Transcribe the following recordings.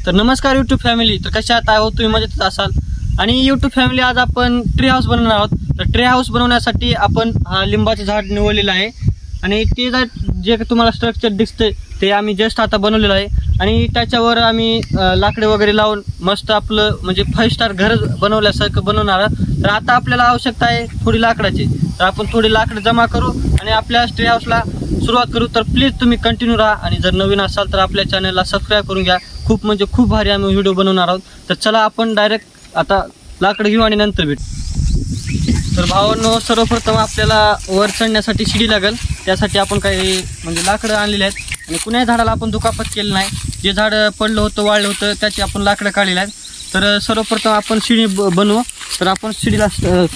तर नमस्कार YouTube family, तर कशा आहात? तुम्ही मजेत असाल. आणि यूट्यूब फॅमिली, आज आपण ट्री हाऊस बनवणार आहोत. तर ट्री हाऊस बनवण्यासाठी आपण हा लिंबाचं झाड निवडलेलं आहे. आणि ते जे तुम्हाला स्ट्रक्चर दिसते ते आम्ही जस्ट आता बनवलेलं आहे. आणि त्याच्यावर आम्ही लाकडे वगैरे लावून मस्त आपलं म्हणजे 5 स्टार घर बनवल्यासारखं बनवणार आहोत. तर आता आपल्याला आवश्यकता आहे थोडी लाकडाची. तर आपण थोडी लाकडं जमा करू आणि आपल्या ट्री हाऊसला सुरुवात करू. तर प्लीज तुम्ही कंटिन्यू राहा आणि जर नवीन असाल तर आपल्या चॅनलला सबस्क्राईब करून घ्या. खूप म्हणजे खूप भारी आम्ही व्हिडिओ बनवणार आहोत. तर चला आपण डायरेक्ट आता लाकडं घेऊ आणि नंतर भेटू. तर भावांनो, सर्वप्रथम आपल्याला वर चढण्यासाठी शिडी लागेल. त्यासाठी आपण काही म्हणजे लाकडं आणलेली आहेत आणि कुणाही झाडाला आपण दुखापत केलं नाही. जे झाड पडलं होतं वाळलं होतं त्याची आपण लाकडं काढलेली आहेत. तर सर्वप्रथम आपण शिडी बनवू. तर आपण शिडीला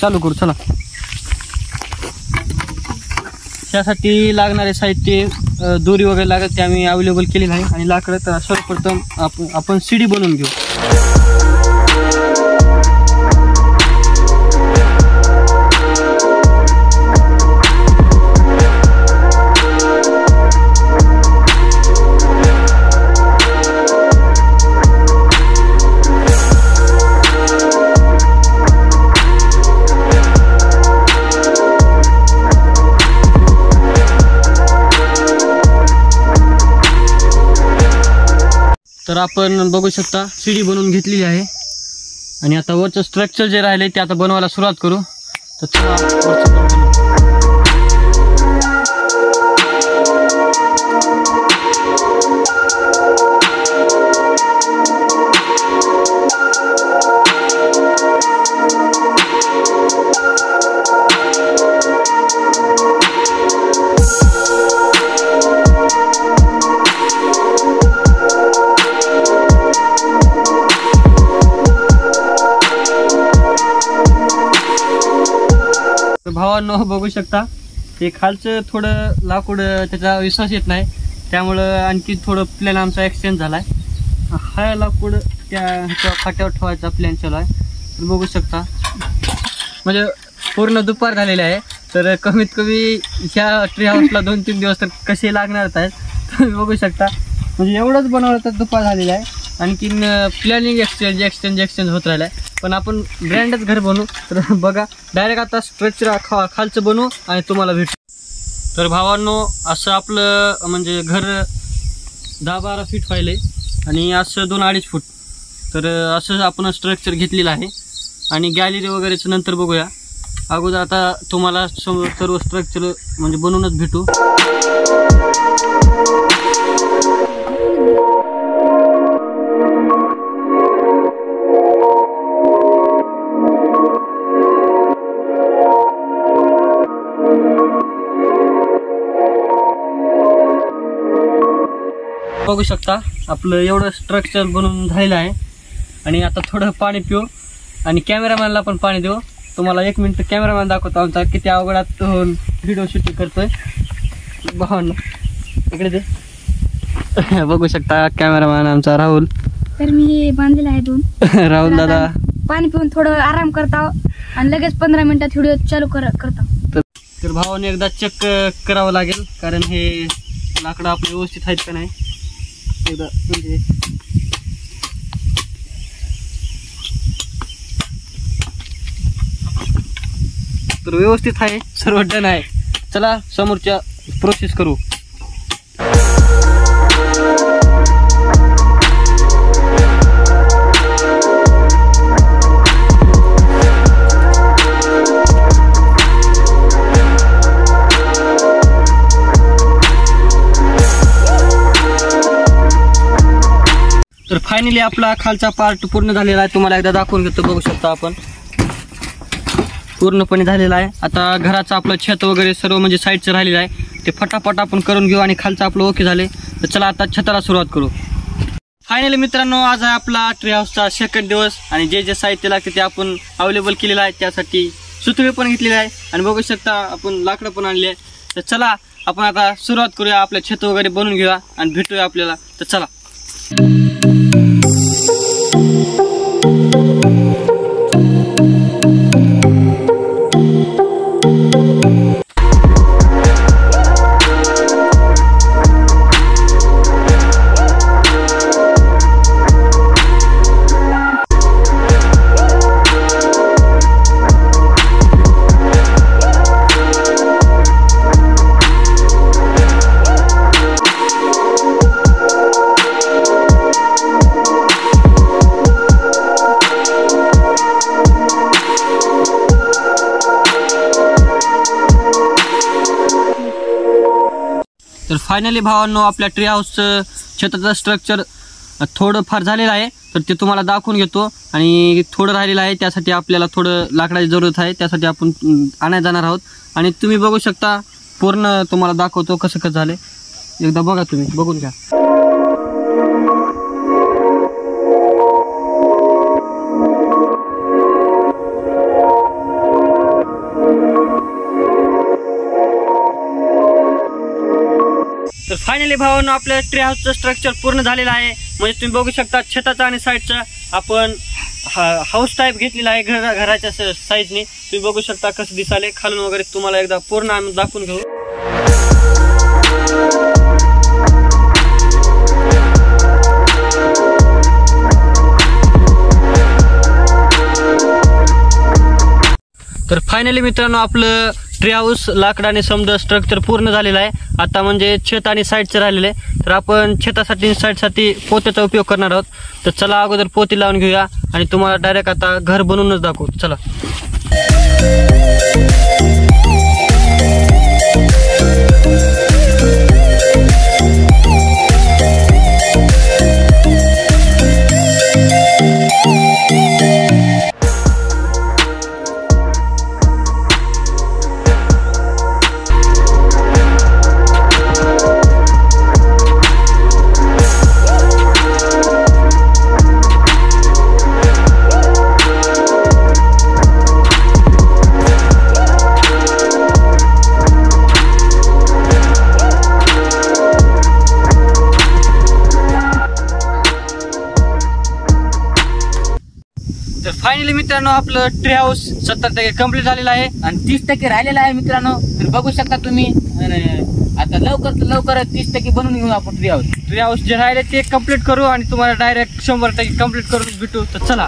चालू करू. चला, त्यासाठी लागणारे साहित्य दोरी वगैरे लागत ते आम्ही अवेलेबल केलेलं आहे आणि लाकडं. तर सर्वप्रथम आपण शिडी बनवून घेऊ. तर आपण बघू शकता शिडी बनवून घेतलेली आहे आणि आता वरचं स्ट्रक्चर जे राहिले ते आता बनवायला सुरुवात करू. तर चला भावांनो, बघू शकता ते खालचं थोडं लाकूड त्याचा विश्वास येत नाही, त्यामुळं आणखी थोडं प्लॅन आमचा एक्सचेंज झालाय. हा लाकूड त्या ह्याच्या फाट्यावर ठेवायचा प्लॅन चालू आहे. तर बघू शकता म्हणजे पूर्ण दुपार झालेले आहे. तर कमीत कमी ह्या ट्री हाऊसला 2-3 दिवस तर कसे लागणारच आहेत. तुम्ही बघू शकता म्हणजे एवढंच बनवलं तर दुपार झालेलं आहे. आणखीन प्लॅनिंग एक्सचेंज होत राहिलं आहे. पण आपण ब्रँडच घर बनवू. तर बघा डायरेक्ट आता स्ट्रक्चर खालचं बनवू आणि तुम्हाला भेटू. तर भावांनो, असं आपलं म्हणजे घर 10-12 फीट व्हायले आणि असं 2-2.5 फूट. तर असं आपण स्ट्रक्चर घेतलेलं आहे आणि गॅलरी वगैरेचं नंतर बघूया. अगोदर आता तुम्हाला सर्व स्ट्रक्चर म्हणजे बनवूनच भेटू. बघू शकता आपलं एवढं स्ट्रक्चर बनवून झालेलं आहे. आणि आता थोडं पाणी पिऊ आणि कॅमेरामॅनला पण पाणी देऊ. तुम्हाला 1 मिनिट कॅमेरामॅन दाखवतो आमचा किती अवघडात व्हिडिओ शूटिंग करतोय. भावांनो इकडे दे. बघू शकता कॅमेरामॅन आमचा राहुल. तर मी बांधलेला आहे 2. राहुल दादा पाणी पिऊन थोडं आराम करता आणि लगेच 15 मिनिटात व्हिडिओ चालू करता. तर भावाने एकदा चेक करावं लागेल, कारण हे लाकडं आपले व्यवस्थित आहेत का नाही एकदा म्हणजे. तर व्यवस्थित आहे, सर्व डन आहे. चला समोरच्या प्रोसेस करू. तर फायनली आपला खालचा पार्ट पूर्ण झालेला आहे. तुम्हाला एकदा दाखवून घेतो. बघू शकता आपण पूर्णपणे झालेला आहे. आता घराचं आपलं छत वगैरे सर्व म्हणजे साईडचं राहिलेलं आहे ते फटाफट आपण करून घेऊ आणि खालचं आपलं ओके झाले. तर चला आता छताला सुरुवात करू. फायनली मित्रांनो, आज आहे आपला ट्री हाऊसचा 2nd दिवस आणि जे साहित्य लागते ते आपण अवेलेबल केलेलं आहे. त्यासाठी सुतळी पण घेतलेली आहे आणि बघू शकता आपण लाकडं पण आणली आहे. तर चला आपण आता सुरुवात करूया, आपलं छत वगैरे बनवून घेऊया आणि भेटूया आपल्याला. तर चला. फायनली भावांनो आपल्या ट्री हाऊसचं छताचं स्ट्रक्चर थोडं फार झालेलं आहे, तर ते तुम्हाला दाखवून घेतो. आणि थोडं राहिलेलं आहे, त्यासाठी आपल्याला थोडं लाकडाची जरूरत आहे, त्यासाठी आपण आणायला जाणार आहोत. आणि तुम्ही बघू शकता, पूर्ण तुम्हाला दाखवतो कसं कसं झालं. एकदा बघा, तुम्ही बघून घ्या. तर फायनली भावांनो आपल्या ट्री हाऊसचं स्ट्रक्चर पूर्ण झालेलं आहे. म्हणजे तुम्ही बघू शकता छताचा आणि साईडचा आपण हाऊस टाईप घेतलेला आहे घराच्या साईजने. तुम्ही बघू शकता कसं दिसाले खालून वगैरे. तुम्हाला एकदा पूर्ण आम्ही दाखवून घेऊ. तर फायनली मित्रांनो आपलं ट्री हाऊस लाकडाने समजा स्ट्रक्चर पूर्ण झालेलं आहे. आता म्हणजे छत आणि साईडचं राहिलेलं आहे. तर आपण छतासाठी साईडसाठी पोत्याचा उपयोग करणार आहोत. तर चला अगोदर पोती लावून घेऊया आणि तुम्हाला डायरेक्ट आता घर बनवूनच दाखवू. चला. फायनली मित्रांनो आपलं ट्री हाऊस 70% कम्प्लीट झालेलं आहे आणि 30% राहिलेलं आहे मित्रांनो. तर बघू शकता तुम्ही. आता लवकर 30% बनवून घेऊ आपण ट्री हाऊस. ट्री हाऊस जे राहिले ते कम्प्लीट करू आणि तुम्हाला डायरेक्ट 100% कम्प्लीट करून भेटू. तर चला.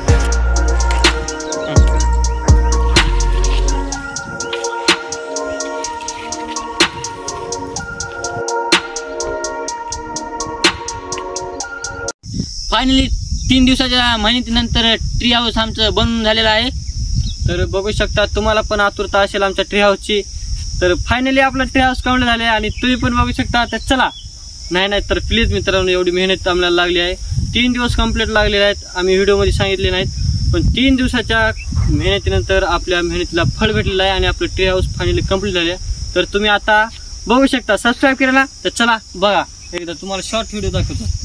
फायनली 3 दिवसाच्या मेहनतीनंतर ट्री हाऊस आमचं बनवून झालेलं आहे. तर बघू शकता, तुम्हाला पण आतुरता असेल आमच्या ट्री हाऊसची. तर फायनली आपलं ट्री हाऊस कम्प्लीट झाले आणि तुम्ही पण बघू शकता. तर चला. नाही तर प्लीज मित्रांनो, एवढी मेहनत आम्हाला लागली आहे. 3 दिवस कम्प्लीट लागलेले आहेत. आम्ही व्हिडिओमध्ये सांगितले नाहीत, पण 3 दिवसाच्या मेहनतीनंतर आपल्या मेहनतीला फळ भेटलेलं आहे आणि आपलं ट्री हाऊस फायनली कम्प्लीट झाले. तर तुम्ही आता बघू शकता. सबस्क्राईब केलं. तर चला बघा, एकदा तुम्हाला शॉर्ट व्हिडिओ दाखवतो.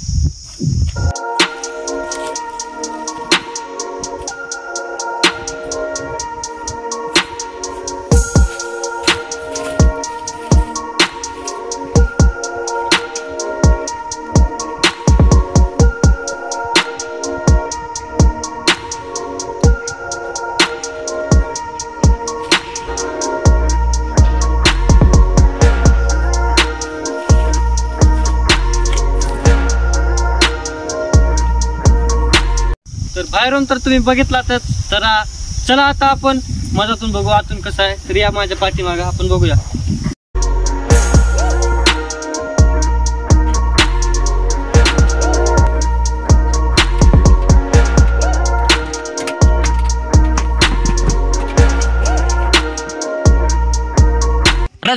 तर बाहेरून तर तुम्ही बघितलातच. तर चला आता आपण मधातून बघू आतून कसं आहे. तर या माझ्या पाठीमागं आपण बघूया.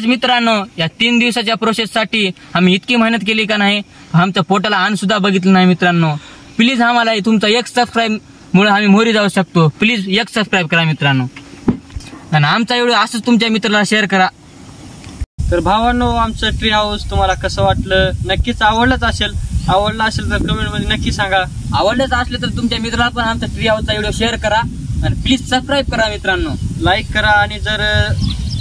मित्रांनो, या 3 दिवसाच्या प्रोसेससाठी आम्ही इतकी मेहनत केली का नाही, आमच्या पोटाला अन्न सुद्धा बघितलं नाही मित्रांनो. प्लीज आम्हाला तुमचा 1 सबस्क्राईब मुळे आम्ही मोरी जाऊ शकतो. प्लीज 1 सबस्क्राईब करा मित्रांनो, आणि आमचा व्हिडिओ असंच तुमच्या मित्राला शेअर करा. तर भावांनो, आमचं ट्री हाऊस तुम्हाला कसं वाटलं? नक्कीच आवडलंच असेल. आवडलं असेल तर कमेंट मध्ये नक्की सांगा. आवडलंच असलं तर तुमच्या मित्राला पण आमचा ट्री हाऊसचा व्हिडिओ शेअर करा आणि प्लीज सबस्क्राईब करा मित्रांनो. लाईक करा. आणि जर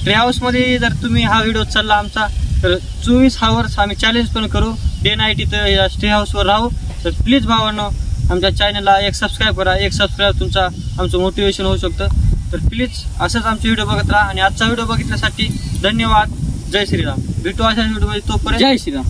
ट्री हाऊस मध्ये जर तुम्ही हा व्हिडिओ चालला आमचा, तर 24 आवर्स आम्ही चॅलेंज पण करू. डे नाईट इथं या ट्री हाऊसवर राहू. तर प्लीज भावांनो, आमच्या चॅनलला 1 सबस्क्राईब करा. 1 सबस्क्राईब तुमचा आमचं मोटिवेशन होऊ शकतं. तर प्लीज असंच आमचे व्हिडिओ बघत राहा. आणि आजचा व्हिडिओ बघितल्यासाठी धन्यवाद. जय श्रीराम. भेटू अशा व्हिडिओमध्ये. तोपर्यंत जय श्रीराम.